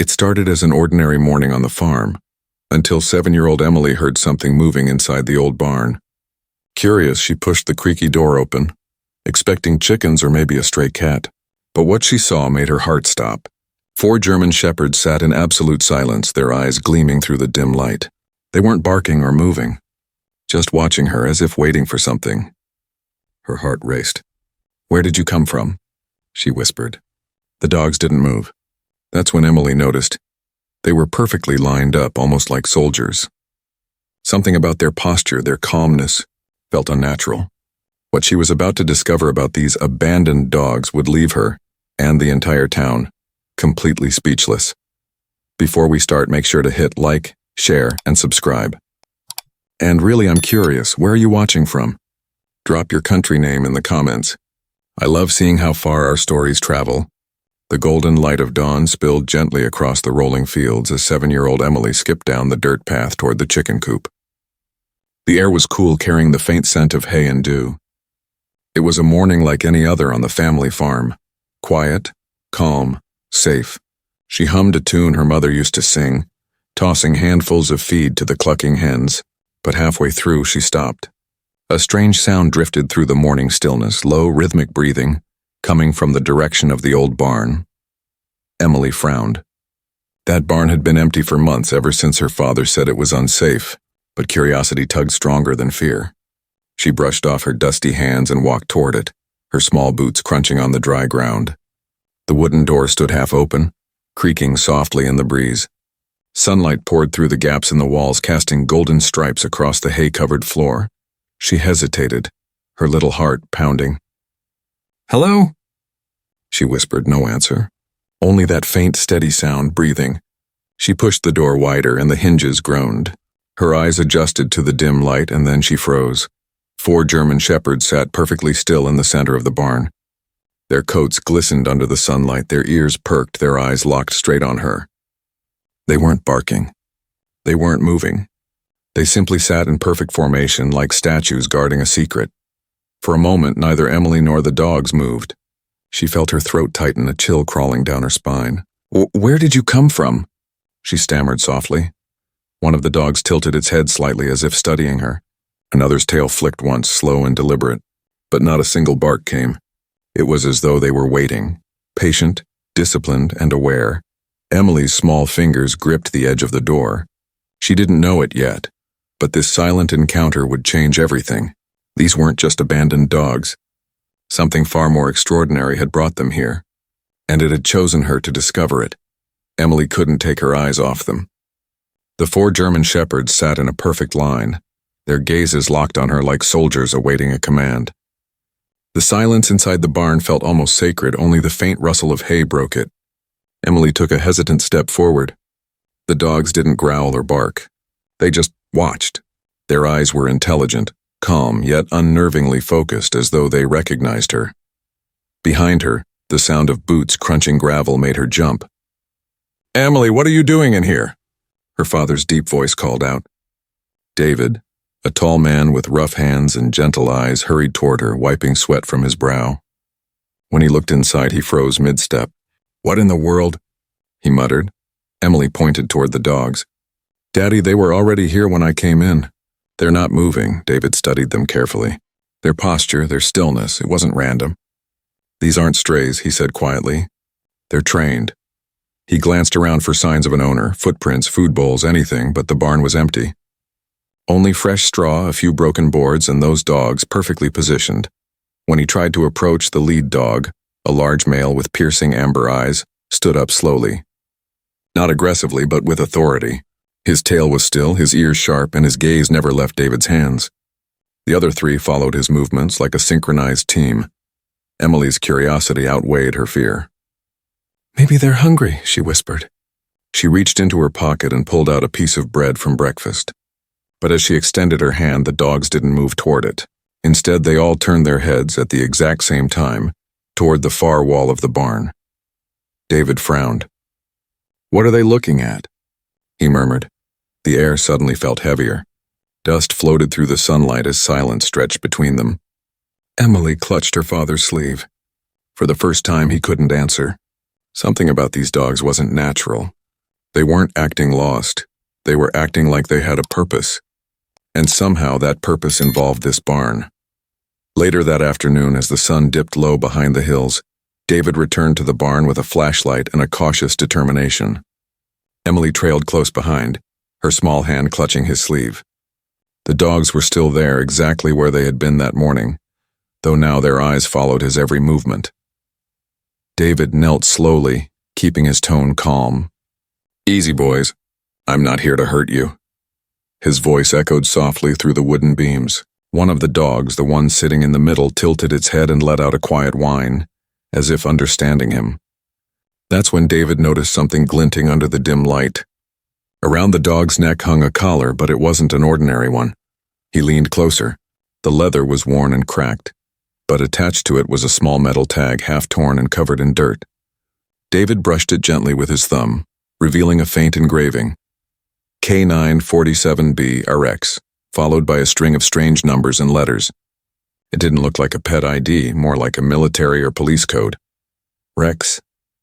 It started as an ordinary morning on the farm, until 7-year-old Emily heard something moving inside the old barn. Curious, she pushed the creaky door open, expecting chickens or maybe a stray cat. But what she saw made her heart stop. 4 German shepherds sat in absolute silence, their eyes gleaming through the dim light. They weren't barking or moving, just watching her as if waiting for something. Her heart raced. "Where did you come from?" she whispered. The dogs didn't move. That's when Emily noticed. They were perfectly lined up, almost like soldiers. Something about their posture, their calmness, felt unnatural. What she was about to discover about these abandoned dogs would leave her, and the entire town, completely speechless. Before we start, make sure to hit like, share, and subscribe. And really, I'm curious, where are you watching from? Drop your country name in the comments. I love seeing how far our stories travel. The golden light of dawn spilled gently across the rolling fields as 7-year-old Emily skipped down the dirt path toward the chicken coop. The air was cool, carrying the faint scent of hay and dew. It was a morning like any other on the family farm. Quiet, calm, safe. She hummed a tune her mother used to sing, tossing handfuls of feed to the clucking hens, but halfway through she stopped. A strange sound drifted through the morning stillness, low, rhythmic breathing, coming from the direction of the old barn. Emily frowned. That barn had been empty for months, ever since her father said it was unsafe, but curiosity tugged stronger than fear. She brushed off her dusty hands and walked toward it, her small boots crunching on the dry ground. The wooden door stood half open, creaking softly in the breeze. Sunlight poured through the gaps in the walls, casting golden stripes across the hay-covered floor. She hesitated, her little heart pounding. "Hello?" she whispered, no answer. Only that faint, steady sound, breathing. She pushed the door wider and the hinges groaned. Her eyes adjusted to the dim light and then she froze. 4 German shepherds sat perfectly still in the center of the barn. Their coats glistened under the sunlight, their ears perked, their eyes locked straight on her. They weren't barking. They weren't moving. They simply sat in perfect formation, like statues guarding a secret. For a moment, neither Emily nor the dogs moved. She felt her throat tighten, a chill crawling down her spine. "Where did you come from?" she stammered softly. One of the dogs tilted its head slightly as if studying her. Another's tail flicked once, slow and deliberate, but not a single bark came. It was as though they were waiting, patient, disciplined, and aware. Emily's small fingers gripped the edge of the door. She didn't know it yet, but this silent encounter would change everything. These weren't just abandoned dogs. Something far more extraordinary had brought them here, and it had chosen her to discover it. Emily couldn't take her eyes off them. The 4 German shepherds sat in a perfect line, their gazes locked on her like soldiers awaiting a command. The silence inside the barn felt almost sacred, only the faint rustle of hay broke it. Emily took a hesitant step forward. The dogs didn't growl or bark. They just watched. Their eyes were intelligent, calm, yet unnervingly focused, as though they recognized her. Behind her, the sound of boots crunching gravel made her jump. "Emily, what are you doing in here?" her father's deep voice called out. David, a tall man with rough hands and gentle eyes, hurried toward her, wiping sweat from his brow. When he looked inside, he froze mid-step. "What in the world?" he muttered. Emily pointed toward the dogs. "Daddy, they were already here when I came in. They're not moving." David studied them carefully. Their posture, their stillness, it wasn't random. "These aren't strays," he said quietly. "They're trained." He glanced around for signs of an owner, footprints, food bowls, anything, but the barn was empty. Only fresh straw, a few broken boards, and those dogs perfectly positioned. When he tried to approach, the lead dog, a large male with piercing amber eyes, stood up slowly. Not aggressively, but with authority. His tail was still, his ears sharp, and his gaze never left David's hands. The other 3 followed his movements like a synchronized team. Emily's curiosity outweighed her fear. "Maybe they're hungry," she whispered. She reached into her pocket and pulled out a piece of bread from breakfast. But as she extended her hand, the dogs didn't move toward it. Instead, they all turned their heads at the exact same time, toward the far wall of the barn. David frowned. "What are they looking at?" he murmured. The air suddenly felt heavier. Dust floated through the sunlight as silence stretched between them. Emily clutched her father's sleeve. For the first time, he couldn't answer. Something about these dogs wasn't natural. They weren't acting lost. They were acting like they had a purpose. And somehow that purpose involved this barn. Later that afternoon, as the sun dipped low behind the hills, David returned to the barn with a flashlight and a cautious determination. Emily trailed close behind, her small hand clutching his sleeve. The dogs were still there, exactly where they had been that morning, though now their eyes followed his every movement. David knelt slowly, keeping his tone calm. "Easy, boys. I'm not here to hurt you." His voice echoed softly through the wooden beams. One of the dogs, the one sitting in the middle, tilted its head and let out a quiet whine, as if understanding him. That's when David noticed something glinting under the dim light. Around the dog's neck hung a collar, but it wasn't an ordinary one. He leaned closer. The leather was worn and cracked, but attached to it was a small metal tag, half torn and covered in dirt. David brushed it gently with his thumb, revealing a faint engraving. K947B RX, followed by a string of strange numbers and letters. It didn't look like a pet ID, more like a military or police code. "Rex,"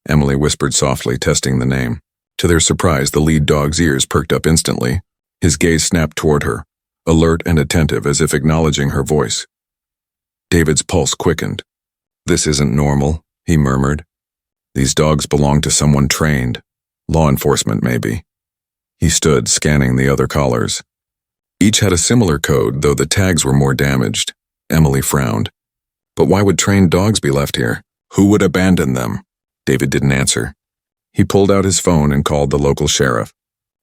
Emily whispered softly, testing the name. To their surprise, the lead dog's ears perked up instantly. His gaze snapped toward her, alert and attentive, as if acknowledging her voice. David's pulse quickened. "This isn't normal," he murmured. "These dogs belong to someone trained. Law enforcement, maybe." He stood, scanning the other collars. Each had a similar code, though the tags were more damaged. Emily frowned. But why would trained dogs be left here? Who would abandon them? David didn't answer. He pulled out his phone and called the local sheriff.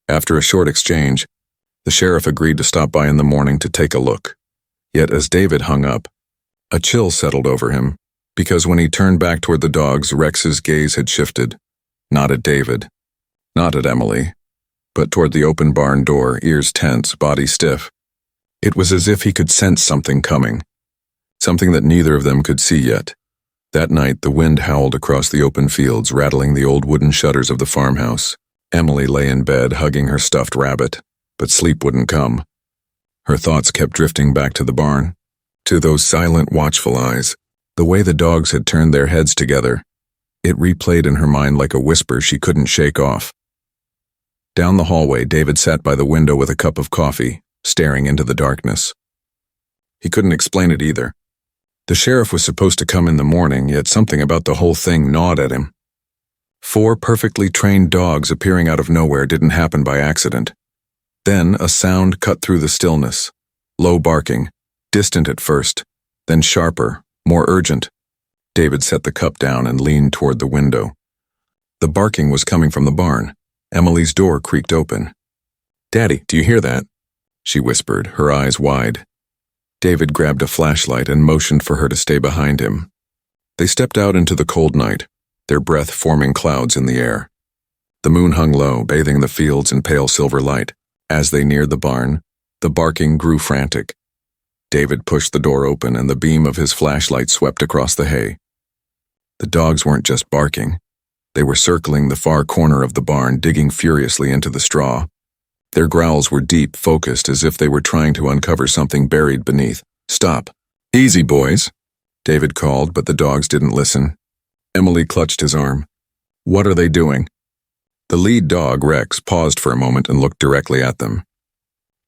After a short exchange, the sheriff agreed to stop by in the morning to take a look. Yet as David hung up, a chill settled over him, because when he turned back toward the dogs, Rex's gaze had shifted. Not at David, not at Emily, but toward the open barn door, ears tense, body stiff. It was as if he could sense something coming, something that neither of them could see yet. That night, the wind howled across the open fields, rattling the old wooden shutters of the farmhouse. Emily lay in bed, hugging her stuffed rabbit, but sleep wouldn't come. Her thoughts kept drifting back to the barn, to those silent, watchful eyes, the way the dogs had turned their heads together. It replayed in her mind like a whisper she couldn't shake off. Down the hallway, David sat by the window with a cup of coffee, staring into the darkness. He couldn't explain it either. The sheriff was supposed to come in the morning, yet something about the whole thing gnawed at him. 4 perfectly trained dogs appearing out of nowhere didn't happen by accident. Then a sound cut through the stillness. Low barking, distant at first, then sharper, more urgent. David set the cup down and leaned toward the window. The barking was coming from the barn. Emily's door creaked open. "Daddy, do you hear that?" she whispered, her eyes wide. David grabbed a flashlight and motioned for her to stay behind him. They stepped out into the cold night, their breath forming clouds in the air. The moon hung low, bathing the fields in pale silver light. As they neared the barn, the barking grew frantic. David pushed the door open and the beam of his flashlight swept across the hay. The dogs weren't just barking. They were circling the far corner of the barn, digging furiously into the straw. Their growls were deep, focused, as if they were trying to uncover something buried beneath. "Stop. Easy, boys," David called, but the dogs didn't listen. Emily clutched his arm. "What are they doing?" The lead dog, Rex, paused for a moment and looked directly at them.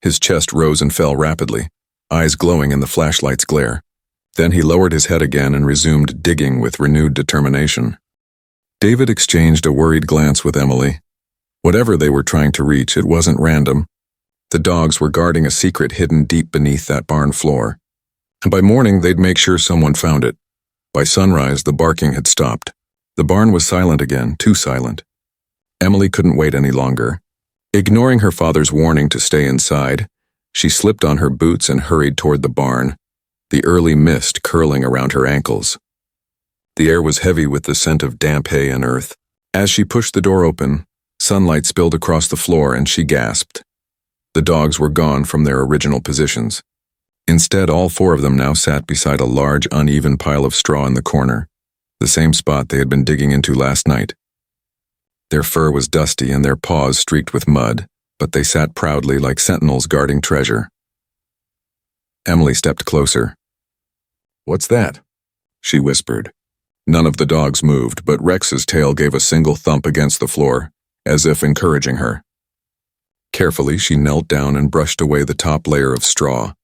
His chest rose and fell rapidly, eyes glowing in the flashlight's glare. Then he lowered his head again and resumed digging with renewed determination. David exchanged a worried glance with Emily. Whatever they were trying to reach, it wasn't random. The dogs were guarding a secret hidden deep beneath that barn floor. And by morning, they'd make sure someone found it. By sunrise, the barking had stopped. The barn was silent again, too silent. Emily couldn't wait any longer. Ignoring her father's warning to stay inside, she slipped on her boots and hurried toward the barn, the early mist curling around her ankles. The air was heavy with the scent of damp hay and earth. As she pushed the door open, sunlight spilled across the floor and she gasped. The dogs were gone from their original positions. Instead, all 4 of them now sat beside a large, uneven pile of straw in the corner, the same spot they had been digging into last night. Their fur was dusty and their paws streaked with mud, but they sat proudly like sentinels guarding treasure. Emily stepped closer. "What's that?" she whispered. None of the dogs moved, but Rex's tail gave a single thump against the floor, as if encouraging her. Carefully, she knelt down and brushed away the top layer of straw.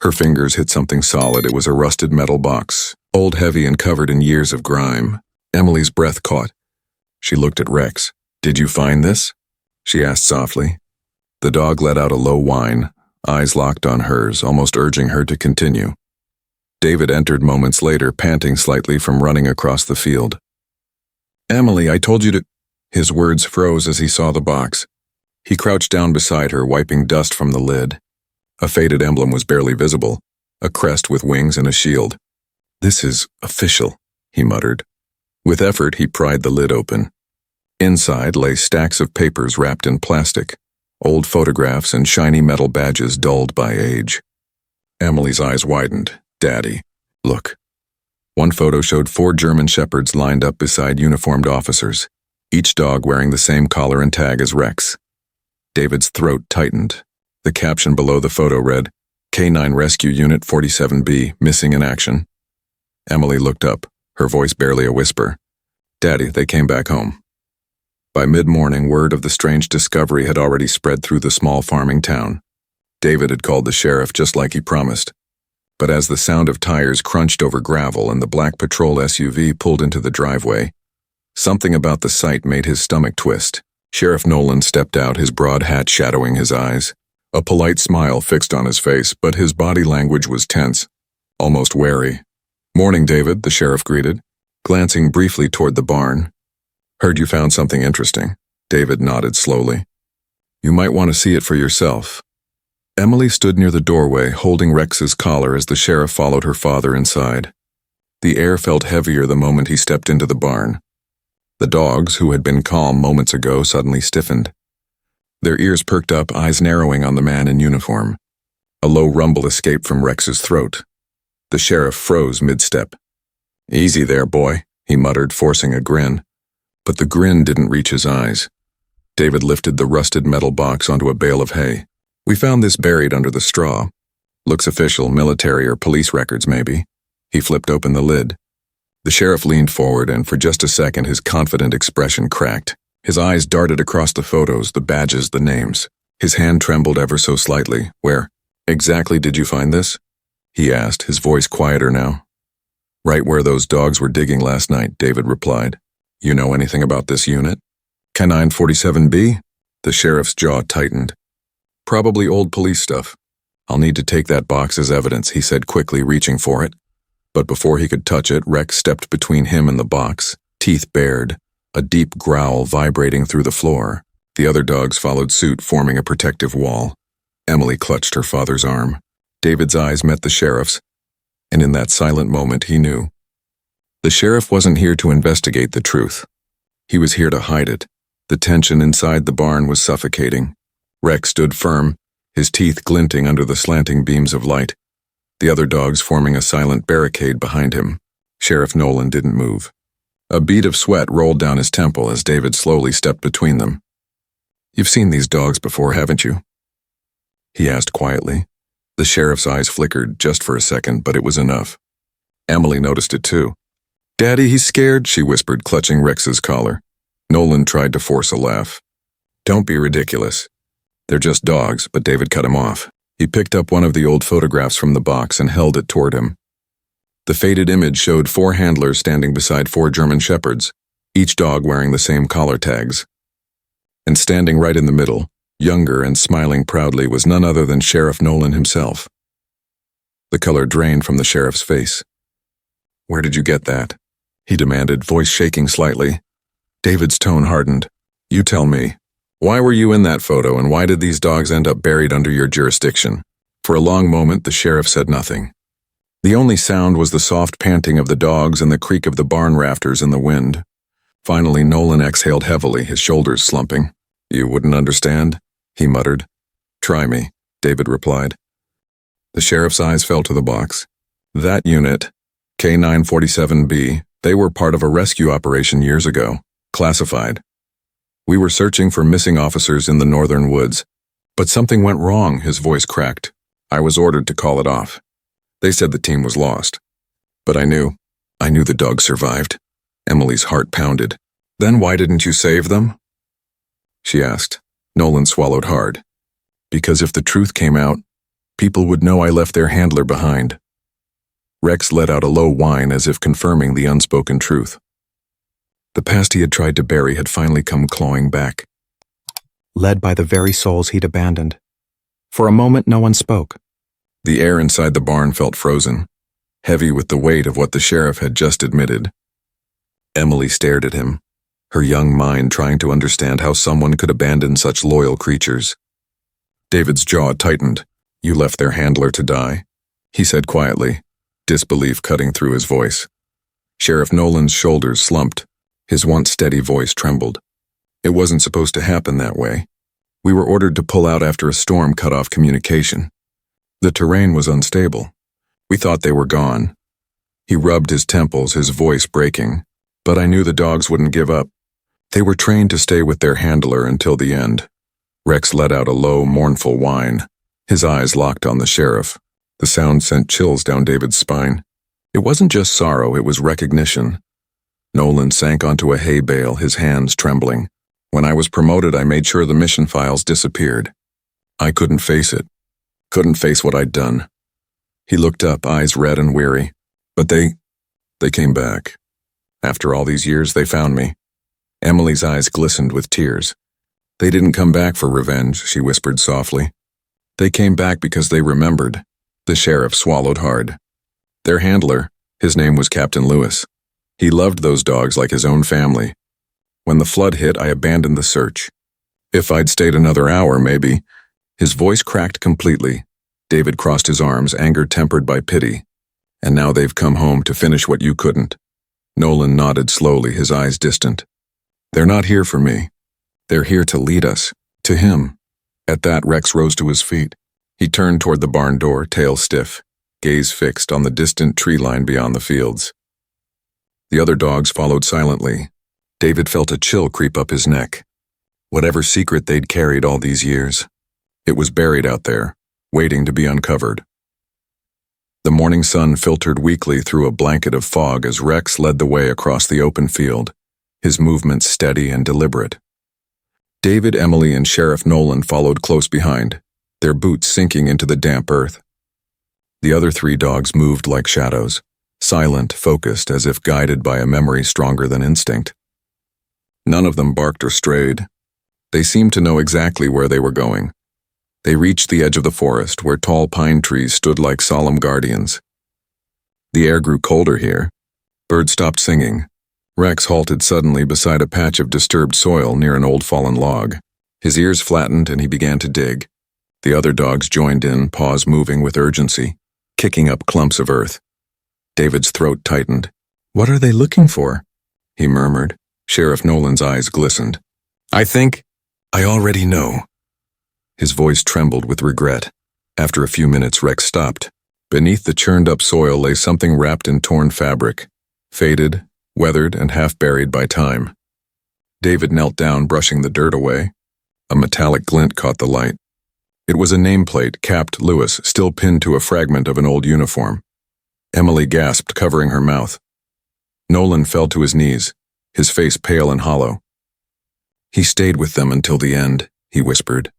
Her fingers hit something solid. It was a rusted metal box, old, heavy, and covered in years of grime. Emily's breath caught. She looked at Rex. "Did you find this?" she asked softly. The dog let out a low whine, eyes locked on hers, almost urging her to continue. David entered moments later, panting slightly from running across the field. "Emily, I told you to—" His words froze as he saw the box. He crouched down beside her, wiping dust from the lid. A faded emblem was barely visible, a crest with wings and a shield. "This is official," he muttered. With effort, he pried the lid open. Inside lay stacks of papers wrapped in plastic, old photographs and shiny metal badges dulled by age. Emily's eyes widened. "Daddy, look." One photo showed 4 German shepherds lined up beside uniformed officers, each dog wearing the same collar and tag as Rex. David's throat tightened. The caption below the photo read, "K9 Rescue Unit 47B, missing in action." Emily looked up, her voice barely a whisper. "Daddy, they came back home." By mid-morning, word of the strange discovery had already spread through the small farming town. David had called the sheriff just like he promised. But as the sound of tires crunched over gravel and the black patrol SUV pulled into the driveway, something about the sight made his stomach twist. Sheriff Nolan stepped out, his broad hat shadowing his eyes. A polite smile fixed on his face, but his body language was tense, almost wary. "Morning, David," the sheriff greeted, glancing briefly toward the barn. "Heard you found something interesting." David nodded slowly. "You might want to see it for yourself." Emily stood near the doorway, holding Rex's collar as the sheriff followed her father inside. The air felt heavier the moment he stepped into the barn. The dogs, who had been calm moments ago, suddenly stiffened. Their ears perked up, eyes narrowing on the man in uniform. A low rumble escaped from Rex's throat. The sheriff froze mid-step. "Easy there, boy," he muttered, forcing a grin. But the grin didn't reach his eyes. David lifted the rusted metal box onto a bale of hay. "We found this buried under the straw. Looks official, military or police records maybe." He flipped open the lid. The sheriff leaned forward, and for just a second his confident expression cracked. His eyes darted across the photos, the badges, the names. His hand trembled ever so slightly. "Where exactly did you find this?" he asked, his voice quieter now. "Right where those dogs were digging last night," David replied. "You know anything about this unit?" "K9 47B?" The sheriff's jaw tightened. "Probably old police stuff. I'll need to take that box as evidence," he said quickly, reaching for it. But before he could touch it, Rex stepped between him and the box, teeth bared, a deep growl vibrating through the floor. The other dogs followed suit, forming a protective wall. Emily clutched her father's arm. David's eyes met the sheriff's, and in that silent moment he knew. The sheriff wasn't here to investigate the truth. He was here to hide it. The tension inside the barn was suffocating. Rex stood firm, his teeth glinting under the slanting beams of light, the other dogs forming a silent barricade behind him. Sheriff Nolan didn't move. A bead of sweat rolled down his temple as David slowly stepped between them. "You've seen these dogs before, haven't you?" he asked quietly. The sheriff's eyes flickered just for a second, but it was enough. Emily noticed it too. "Daddy, he's scared," she whispered, clutching Rex's collar. Nolan tried to force a laugh. "Don't be ridiculous. They're just dogs," but David cut him off. He picked up one of the old photographs from the box and held it toward him. The faded image showed 4 handlers standing beside 4 German shepherds, each dog wearing the same collar tags. And standing right in the middle, younger and smiling proudly, was none other than Sheriff Nolan himself. The color drained from the sheriff's face. "Where did you get that?" he demanded, voice shaking slightly. David's tone hardened. "You tell me. Why were you in that photo, and why did these dogs end up buried under your jurisdiction?" For a long moment, the sheriff said nothing. The only sound was the soft panting of the dogs and the creak of the barn rafters in the wind. Finally, Nolan exhaled heavily, his shoulders slumping. "You wouldn't understand?" he muttered. "Try me," David replied. The sheriff's eyes fell to the box. "That unit, K9 47B, they were part of a rescue operation years ago, classified. We were searching for missing officers in the northern woods, but something went wrong," his voice cracked. "I was ordered to call it off. They said the team was lost. But I knew the dogs survived." Emily's heart pounded. "Then why didn't you save them?" she asked. Nolan swallowed hard. Because if the truth came out, people would know I left their handler behind. Rex let out a low whine as if confirming the unspoken truth. The past he had tried to bury had finally come clawing back. Led by the very souls he'd abandoned. For a moment, no one spoke. The air inside the barn felt frozen, heavy with the weight of what the sheriff had just admitted. Emily stared at him, her young mind trying to understand how someone could abandon such loyal creatures. David's jaw tightened. You left their handler to die, he said quietly, disbelief cutting through his voice. Sheriff Nolan's shoulders slumped. His once steady voice trembled. It wasn't supposed to happen that way. We were ordered to pull out after a storm cut off communication. The terrain was unstable. We thought they were gone. He rubbed his temples, his voice breaking. But I knew the dogs wouldn't give up. They were trained to stay with their handler until the end. Rex let out a low, mournful whine. His eyes locked on the sheriff. The sound sent chills down David's spine. It wasn't just sorrow, it was recognition. Nolan sank onto a hay bale, his hands trembling. When I was promoted, I made sure the mission files disappeared. I couldn't face it. Couldn't face what I'd done. He looked up, eyes red and weary. But they came back. After all these years, they found me. Emily's eyes glistened with tears. They didn't come back for revenge, she whispered softly. They came back because they remembered. The sheriff swallowed hard. Their handler, his name was Captain Lewis. He loved those dogs like his own family. When the flood hit, I abandoned the search. If I'd stayed another hour, maybe. His voice cracked completely. David crossed his arms, anger tempered by pity. And now they've come home to finish what you couldn't. Nolan nodded slowly, his eyes distant. They're not here for me. They're here to lead us. To him. At that, Rex rose to his feet. He turned toward the barn door, tail stiff, gaze fixed on the distant tree line beyond the fields. The other dogs followed silently. David felt a chill creep up his neck. Whatever secret they'd carried all these years, it was buried out there, waiting to be uncovered. The morning sun filtered weakly through a blanket of fog as Rex led the way across the open field, his movements steady and deliberate. David, Emily, and Sheriff Nolan followed close behind, their boots sinking into the damp earth. The other 3 dogs moved like shadows, silent, focused, as if guided by a memory stronger than instinct. None of them barked or strayed. They seemed to know exactly where they were going. They reached the edge of the forest, where tall pine trees stood like solemn guardians. The air grew colder here. Birds stopped singing. Rex halted suddenly beside a patch of disturbed soil near an old fallen log. His ears flattened and he began to dig. The other dogs joined in, paws moving with urgency, kicking up clumps of earth. David's throat tightened. "What are they looking for?" he murmured. Sheriff Nolan's eyes glistened. I already know." His voice trembled with regret. After a few minutes, Rex stopped. Beneath the churned-up soil lay something wrapped in torn fabric, faded, weathered, and half-buried by time. David knelt down, brushing the dirt away. A metallic glint caught the light. It was a nameplate, capped Lewis, still pinned to a fragment of an old uniform. Emily gasped, covering her mouth. Nolan fell to his knees, his face pale and hollow. "He stayed with them until the end," he whispered.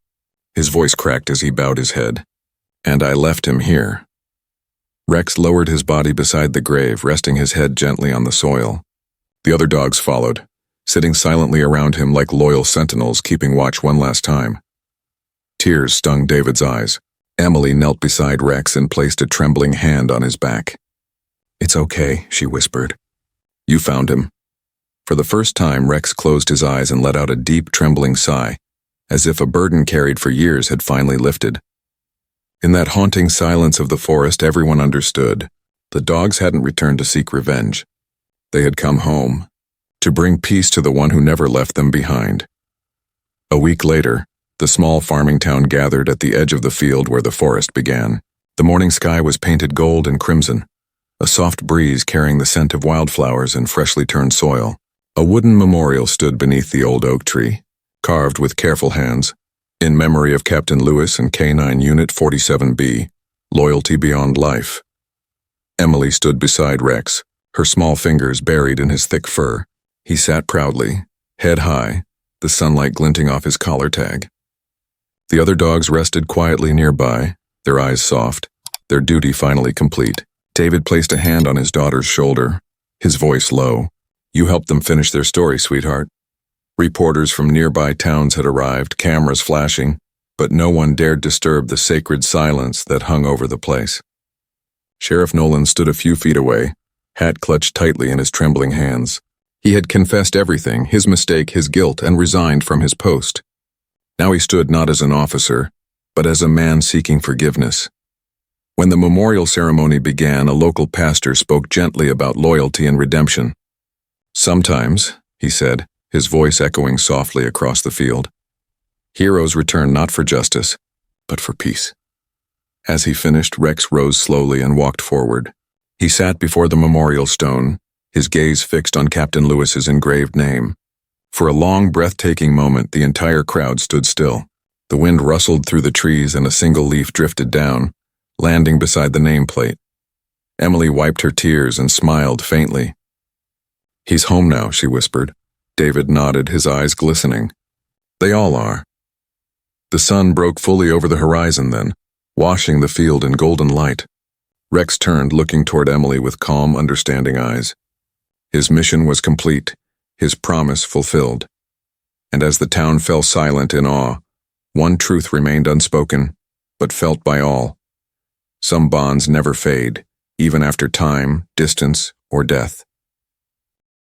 His voice cracked as he bowed his head. "And I left him here." Rex lowered his body beside the grave, resting his head gently on the soil. The other dogs followed, sitting silently around him like loyal sentinels, keeping watch one last time. Tears stung David's eyes. Emily knelt beside Rex and placed a trembling hand on his back. "It's okay," she whispered. "You found him." For the first time, Rex closed his eyes and let out a deep, trembling sigh, as if a burden carried for years had finally lifted. In that haunting silence of the forest, everyone understood. The dogs hadn't returned to seek revenge. They had come home, to bring peace to the one who never left them behind. A week later, the small farming town gathered at the edge of the field where the forest began. The morning sky was painted gold and crimson, a soft breeze carrying the scent of wildflowers and freshly turned soil. A wooden memorial stood beneath the old oak tree, carved with careful hands, in memory of Captain Lewis and K9 Unit 47B, Loyalty Beyond Life. Emily stood beside Rex, her small fingers buried in his thick fur. He sat proudly, head high, the sunlight glinting off his collar tag. The other dogs rested quietly nearby, their eyes soft, their duty finally complete. David placed a hand on his daughter's shoulder, his voice low. "You helped them finish their story, sweetheart." Reporters from nearby towns had arrived, cameras flashing, but no one dared disturb the sacred silence that hung over the place. Sheriff Nolan stood a few feet away, hat clutched tightly in his trembling hands. He had confessed everything, his mistake, his guilt, and resigned from his post. Now he stood not as an officer, but as a man seeking forgiveness. When the memorial ceremony began, a local pastor spoke gently about loyalty and redemption. "Sometimes," he said, his voice echoing softly across the field, "heroes return not for justice, but for peace." As he finished, Rex rose slowly and walked forward. He sat before the memorial stone, his gaze fixed on Captain Lewis's engraved name. For a long, breathtaking moment, the entire crowd stood still. The wind rustled through the trees and a single leaf drifted down, landing beside the nameplate. Emily wiped her tears and smiled faintly. "He's home now," she whispered. David nodded, his eyes glistening. "They all are." The sun broke fully over the horizon then, washing the field in golden light. Rex turned, looking toward Emily with calm, understanding eyes. His mission was complete, his promise fulfilled. And as the town fell silent in awe, one truth remained unspoken, but felt by all. Some bonds never fade, even after time, distance, or death.